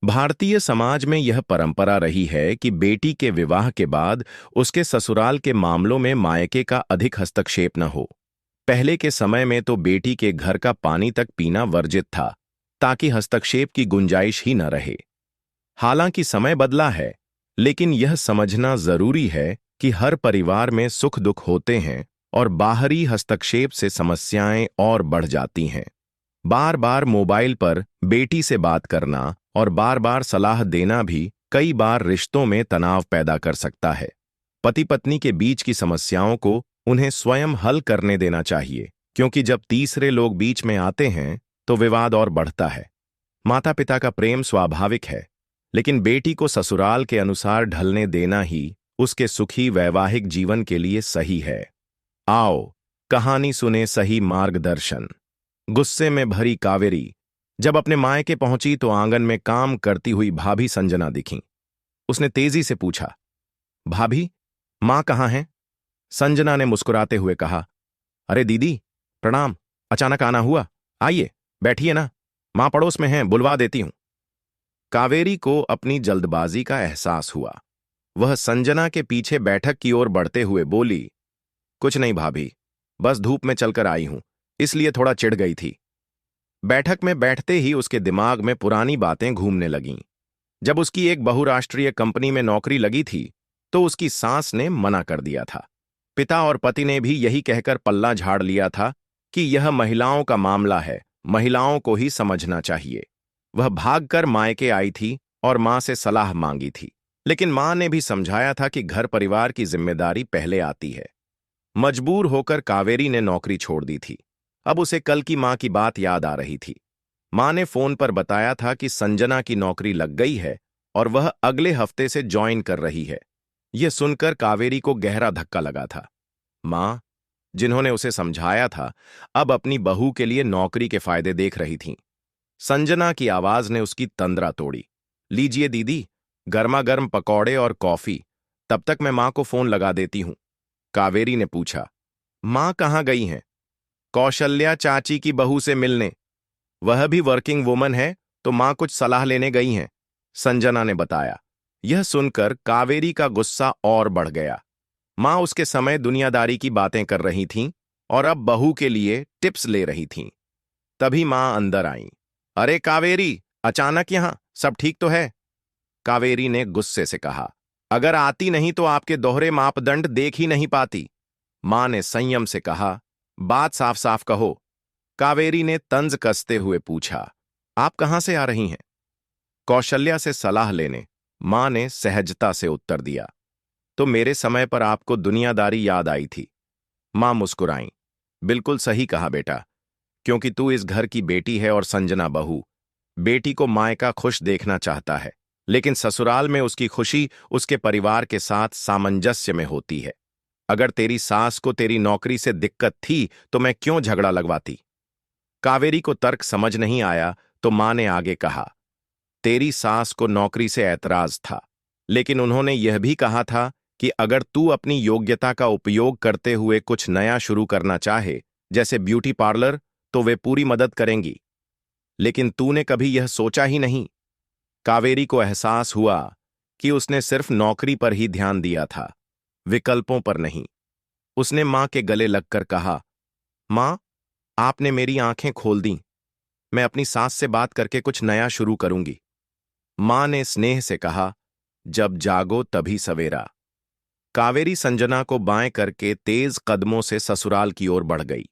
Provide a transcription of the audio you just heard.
भारतीय समाज में यह परंपरा रही है कि बेटी के विवाह के बाद उसके ससुराल के मामलों में मायके का अधिक हस्तक्षेप न हो। पहले के समय में तो बेटी के घर का पानी तक पीना वर्जित था, ताकि हस्तक्षेप की गुंजाइश ही न रहे। हालांकि समय बदला है, लेकिन यह समझना जरूरी है कि हर परिवार में सुख दुख होते हैं और बाहरी हस्तक्षेप से समस्याएं और बढ़ जाती हैं। बार बार मोबाइल पर बेटी से बात करना और बार बार सलाह देना भी कई बार रिश्तों में तनाव पैदा कर सकता है। पति पत्नी के बीच की समस्याओं को उन्हें स्वयं हल करने देना चाहिए, क्योंकि जब तीसरे लोग बीच में आते हैं तो विवाद और बढ़ता है। माता पिता का प्रेम स्वाभाविक है, लेकिन बेटी को ससुराल के अनुसार ढलने देना ही उसके सुखी वैवाहिक जीवन के लिए सही है। आओ कहानी सुने सही मार्गदर्शन। गुस्से में भरी कावेरी जब अपने मायके पहुंची तो आंगन में काम करती हुई भाभी संजना दिखीं। उसने तेजी से पूछा, भाभी, मां कहाँ हैं? संजना ने मुस्कुराते हुए कहा, अरे दीदी, प्रणाम, अचानक आना हुआ, आइए बैठिए ना, मां पड़ोस में हैं, बुलवा देती हूं। कावेरी को अपनी जल्दबाजी का एहसास हुआ। वह संजना के पीछे बैठक की ओर बढ़ते हुए बोली, कुछ नहीं भाभी, बस धूप में चलकर आई हूं, इसलिए थोड़ा चिढ़ गई थी। बैठक में बैठते ही उसके दिमाग में पुरानी बातें घूमने लगीं। जब उसकी एक बहुराष्ट्रीय कंपनी में नौकरी लगी थी तो उसकी सास ने मना कर दिया था। पिता और पति ने भी यही कहकर पल्ला झाड़ लिया था कि यह महिलाओं का मामला है, महिलाओं को ही समझना चाहिए। वह भागकर मायके आई थी और मां से सलाह मांगी थी, लेकिन मां ने भी समझाया था कि घर परिवार की जिम्मेदारी पहले आती है। मजबूर होकर कावेरी ने नौकरी छोड़ दी थी। अब उसे कल की मां की बात याद आ रही थी। मां ने फोन पर बताया था कि संजना की नौकरी लग गई है और वह अगले हफ्ते से ज्वाइन कर रही है। यह सुनकर कावेरी को गहरा धक्का लगा था। मां, जिन्होंने उसे समझाया था, अब अपनी बहू के लिए नौकरी के फायदे देख रही थीं। संजना की आवाज ने उसकी तंद्रा तोड़ी। लीजिए दीदी, गर्मा गर्म पकौड़े और कॉफी, तब तक मैं मां को फोन लगा देती हूं। कावेरी ने पूछा, मां कहाँ गई हैं? कौशल्या चाची की बहू से मिलने। वह भी वर्किंग वुमन है, तो मां कुछ सलाह लेने गई हैं, संजना ने बताया। यह सुनकर कावेरी का गुस्सा और बढ़ गया। मां उसके समय दुनियादारी की बातें कर रही थीं और अब बहू के लिए टिप्स ले रही थीं। तभी मां अंदर आईं। अरे कावेरी, अचानक यहां, सब ठीक तो है? कावेरी ने गुस्से से कहा, अगर आती नहीं तो आपके दोहरे मापदंड देख ही नहीं पाती। मां ने संयम से कहा, बात साफ साफ कहो। कावेरी ने तंज कसते हुए पूछा, आप कहां से आ रही हैं? कौशल्या से सलाह लेने, मां ने सहजता से उत्तर दिया। तो मेरे समय पर आपको दुनियादारी याद आई थी। मां मुस्कुराई। बिल्कुल सही कहा बेटा, क्योंकि तू इस घर की बेटी है और संजना बहू। बेटी को मायका खुश देखना चाहता है, लेकिन ससुराल में उसकी खुशी उसके परिवार के साथ सामंजस्य में होती है। अगर तेरी सास को तेरी नौकरी से दिक्कत थी तो मैं क्यों झगड़ा लगवाती? कावेरी को तर्क समझ नहीं आया तो मां ने आगे कहा, तेरी सास को नौकरी से ऐतराज था, लेकिन उन्होंने यह भी कहा था कि अगर तू अपनी योग्यता का उपयोग करते हुए कुछ नया शुरू करना चाहे, जैसे ब्यूटी पार्लर, तो वे पूरी मदद करेंगी। लेकिन तूने कभी यह सोचा ही नहीं। कावेरी को एहसास हुआ कि उसने सिर्फ नौकरी पर ही ध्यान दिया था, विकल्पों पर नहीं। उसने मां के गले लगकर कहा, मां, आपने मेरी आंखें खोल दी। मैं अपनी सास से बात करके कुछ नया शुरू करूंगी। मां ने स्नेह से कहा, जब जागो तभी सवेरा। कावेरी संजना को बाएं करके तेज कदमों से ससुराल की ओर बढ़ गई।